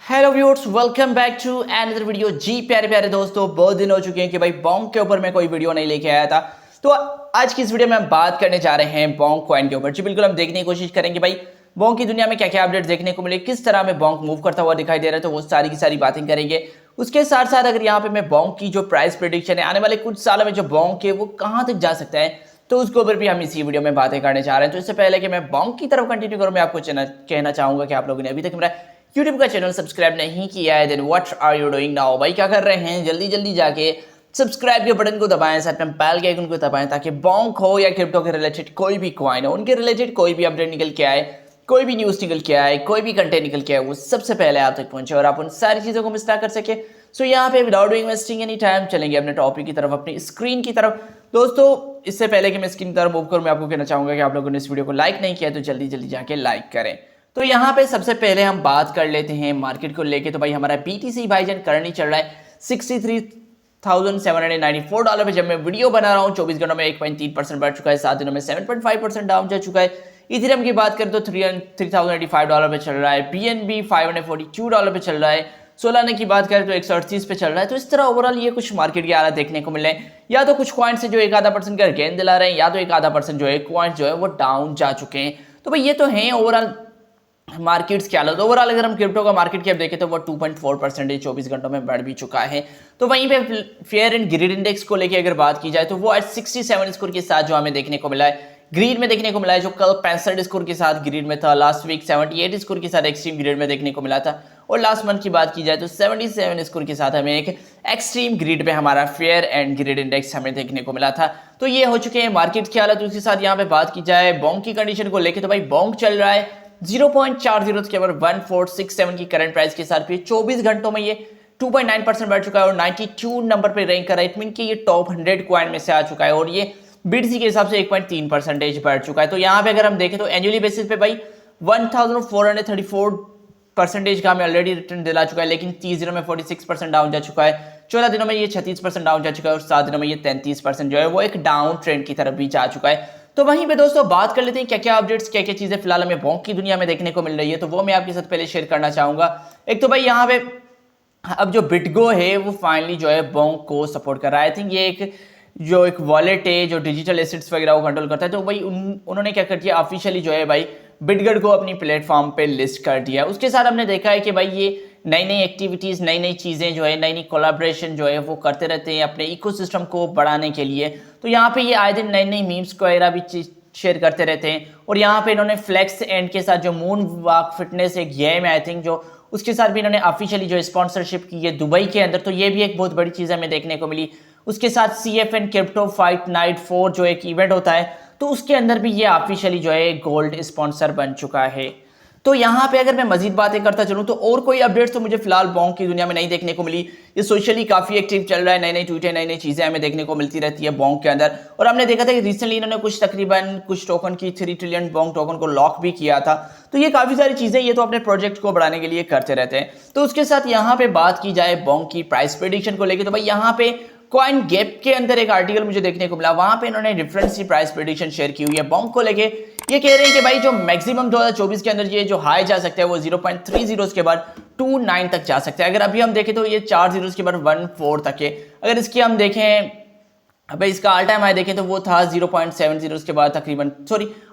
Hello viewers, welcome back to another video. जी प्यारे प्यारे दोस्तों, बहुत दिन हो चुके हैं कि भाई बोंक के ऊपर मैं कोई वीडियो नहीं लेके आया था। तो आज की इस वीडियो में हम बात करने जा रहे हैं बोंक कॉइन के ऊपर। जी बिल्कुल, हम देखने की कोशिश करेंगे भाई बोंक की दुनिया में क्या क्या अपडेट देखने को मिले, किस तरह में बोंक मूव करता हुआ दिखाई दे रहा है, तो वो सारी की सारी बातें करेंगे। उसके साथ साथ अगर यहाँ पे मैं बोंक की जो प्राइस प्रेडिक्शन है आने वाले कुछ सालों में जो बोंक है वो कहाँ तक जा सकता है, तो उसके ऊपर भी हम इसी वीडियो में बातें करने जा रहे हैं। तो इससे पहले कि मैं बोंक की तरफ कंटिन्यू करूँ, मैं आपको कहना चाहूंगा कि आप लोगों ने अभी तक मेरा YouTube का चैनल सब्सक्राइब नहीं किया है, then what are you doing now. भाई क्या कर रहे हैं, जल्दी जल्दी जाके सब्सक्राइब के बटन को दबाएं, साथ में बेल के आइकन को दबाएं, ताकि बोंक हो या क्रिप्टो के रिलेटेड कोई भी कॉइन हो, उनके रिलेटेड कोई भी अपडेट निकल के आए, कोई भी न्यूज़ निकल के आए, कोई भी कंटेंट निकल के आए, वो सबसे पहले आप तक पहुंचे और आप उन सारी चीज़ों को मिस ना कर सके। सो यहाँ पे without doing wasting any time चलेंगे अपने टॉपिक की तरफ, अपनी स्क्रीन की तरफ। दोस्तों इससे पहले कि मैं स्क्रीन की तरफ मूव करूँ, मैं आपको कहना चाहूँगा कि आप लोगों ने इस वीडियो को लाइक नहीं किया तो जल्दी जल्दी जाके लाइक करें। तो यहाँ पे सबसे पहले हम बात कर लेते हैं मार्केट को लेके। तो भाई हमारा BTC भाईजान करंटली चल रहा है $63,794 पे। जब मैं वीडियो बना रहा हूँ 24 घंटों में 1.3% बढ़ चुका है, 7 दिनों में 7.5% डाउन जा चुका है। इथेरियम की बात करें तो $3,085 पे चल रहा है, BNB $542 पे चल रहा है, सोलाना की बात करें तो 138 पे चल रहा है। तो इस तरह ओवरऑल ये कुछ मार्केट के हालात देखने को मिल रहे हैं। या तो कुछ कॉइन्स है जो 1-आधा% का गेन दिला रहे हैं, या तो 1-आधा% जो है कॉइन्स जो है वो डाउन जा चुके हैं। तो भाई ये तो है ओवरऑल मार्केट्स क्या हालत। ओवरऑल अगर हम क्रिप्टो का मार्केट कैप देखें तो वो 2.4% 24 घंटों में बढ़ भी चुका है। तो वहीं पे फेयर एंड ग्रीड इंडेक्स को लेके अगर बात की जाए तो वो आज 67 स्कोर के साथ जो हमें देखने को मिला है, ग्रीड में देखने को मिला है, जो कल 65 स्कोर के साथ ग्रीड में था। लास्ट वीक 78 स्कोर के साथ एक्सट्रीम ग्रीड में देखने को मिला था, और लास्ट मंथ की बात की जाए तो 77 स्कोर के साथ हमें एक एक्सट्रीम ग्रीड में हमारा फेयर एंड ग्रीड इंडेक्स हमें देखने को मिला था। तो ये हो चुके हैं मार्केट की हालत। उसके साथ यहाँ पे बात की जाए बोंक की कंडीशन को लेकर, तो भाई बोंक चल रहा है 0.40 के ऊपर 1467 की करंट प्राइस के साथ भी 24 घंटों में ये 2.9% बढ़ चुका है और 92 नंबर पर रैंक कर रहा है। इट मीन कि ये टॉप 100 कॉइन में से आ चुका है और ये BTC के हिसाब से 1.3% बढ़ चुका है। तो यहाँ पे अगर हम देखें तो एनुअली बेसिस पे भाई 1434% का हमें ऑलरेडी रिटर्न दिला चुका है, लेकिन 30 दिनों में 46% डाउन जा चुका है, 14 दिनों में ये 36% डाउन जा चुका है और 7 दिनों में ये 33% जो है वो एक डाउन ट्रेंड की तरफ भी जा चुका है। तो वहीं पे दोस्तों बात कर लेते हैं क्या क्या अपडेट्स, क्या क्या चीजें फिलहाल हमें बोंक की दुनिया में देखने को मिल रही है, तो वो मैं आपके साथ पहले शेयर करना चाहूंगा। एक तो भाई यहाँ पे अब जो बिटगो है वो फाइनली जो है बोंक को सपोर्ट कर रहा है। आई थिंक ये एक वॉलेट है जो डिजिटल एसेट्स वगैरह को कंट्रोल करता है। तो भाई उन्होंने क्या कर दिया, ऑफिशियली जो है भाई बिटगो को अपनी प्लेटफॉर्म पे लिस्ट कर दिया। उसके साथ हमने देखा है कि भाई ये नई नई एक्टिविटीज़, नई नई चीज़ें जो है, नई नई कोलैबोरेशन जो है वो करते रहते हैं अपने इकोसिस्टम को बढ़ाने के लिए। तो यहाँ पे ये आए दिन नई नई मीम्स वगैरह भी शेयर करते रहते हैं। और यहाँ पे इन्होंने फ्लेक्स एंड के साथ जो मून वॉक फिटनेस एक गेम है आई थिंक, जो उसके साथ भी इन्होंने ऑफिशियली जो स्पॉन्सरशिप की है दुबई के अंदर। तो ये भी एक बहुत बड़ी चीज़ हमें देखने को मिली। उसके साथ CFN क्रिप्टो फाइट नाइट 4 जो एक इवेंट होता है, तो उसके अंदर भी ये ऑफिशियली जो है गोल्ड स्पॉन्सर बन चुका है। तो यहाँ पे अगर मैं मजीद बातें करता चलूँ तो और कोई अपडेट्स तो मुझे फिलहाल बोंक की दुनिया में नहीं देखने को मिली। ये सोशली काफ़ी एक्टिव चल रहा है, नई नई ट्वीटें, नई नई चीज़ें हमें देखने को मिलती रहती है बोंक के अंदर। और हमने देखा था कि रिसेंटली इन्होंने तकरीबन कुछ टोकन की 3 ट्रिलियन बोंक टोकन को लॉक भी किया था। तो ये काफ़ी सारी चीज़ें ये तो अपने प्रोजेक्ट को बढ़ाने के लिए करते रहते हैं। तो उसके साथ यहाँ पे बात की जाए बोंक की प्राइस प्रेडिक्शन को लेकर, तो भाई यहाँ पे कॉइन गैप के अंदर एक आर्टिकल मुझे देखने को मिला, वहां पे इन्होंने रेफरेंस की प्राइस प्रेडिक्शन शेयर की हुई है बोंक को लेके। ये कह रहे हैं कि भाई जो मैक्सिमम 2024 के अंदर ये जो हाई जा सकता है वो 0.30 के बाद 29 तक जा सकता है। अगर अभी हम देखें तो ये 4 जीरोस के बाद 14 तक है। अगर इसकी हम देखें भाई इसका ऑल टाइम हाई देखें तो वो था 0.70 के बाद तकरीबन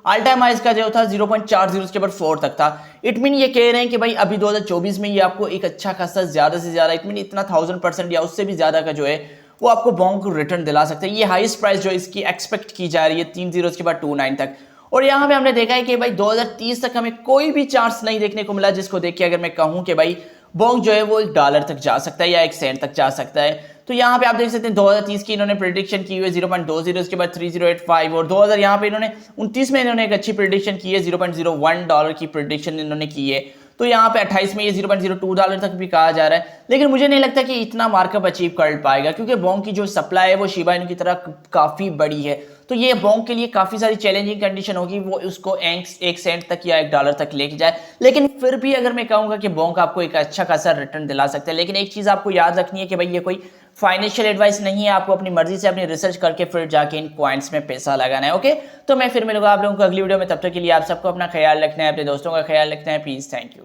ऑल टाइम हाई इसका जो था 0.40 के बाद 4 तक था। इट मीन ये कह रहे हैं कि भाई अभी 2024 में ये आपको एक अच्छा खासा ज्यादा से ज्यादा इट मीन इतना 1000% या उससे भी ज्यादा का जो है वो आपको बोंक को रिटर्न दिला सकते हैं। ये हाईएस्ट प्राइस जो इसकी एक्सपेक्ट की जा रही है 3 जीरोस के बाद 29 तक। और यहाँ पे हमने देखा है कि भाई 2030 तक हमें कोई भी चांस नहीं देखने को मिला जिसको देख के अगर मैं कहूँ कि भाई बोंक जो है वो $1 तक जा सकता है या 1 सेंट तक जा सकता है। तो यहाँ पे आप देख सकते हैं 2030 की इन्होंने प्रेडिक्शन की हुई है 0.20 के बाद 3085, और 2000 यहाँ पे इन्होंने 29 में इन्होंने एक अच्छी प्रेडिक्शन की है $0.01 की प्रेडिक्शन इन्होंने की है। तो यहाँ पे 28 में ये $0.02 तक भी कहा जा रहा है, लेकिन मुझे नहीं लगता कि इतना मार्कअप अचीव कर पाएगा, क्योंकि बोंक की जो सप्लाई है वो शिबा इनू की तरह काफ़ी बड़ी है। तो ये बोंक के लिए काफ़ी सारी चैलेंजिंग कंडीशन होगी वो उसको 1 सेंट तक या $1 तक लेके जाए। लेकिन फिर भी अगर मैं कहूँगा कि बोंक आपको एक अच्छा खासा रिटर्न दिला सकता है। लेकिन एक चीज़ आपको याद रखनी है कि भाई ये कोई फाइनेंशियल एडवाइस नहीं है, आपको अपनी मर्जी से अपनी रिसर्च करके फिर जाके इन कॉइन्स में पैसा लगाना है। ओके, तो मैं फिर मिलूंगा आप लोगों को अगली वीडियो में। तब तक के लिए आप सबको अपना ख्याल रखना है, अपने दोस्तों का ख्याल रखना है। Please, thank you.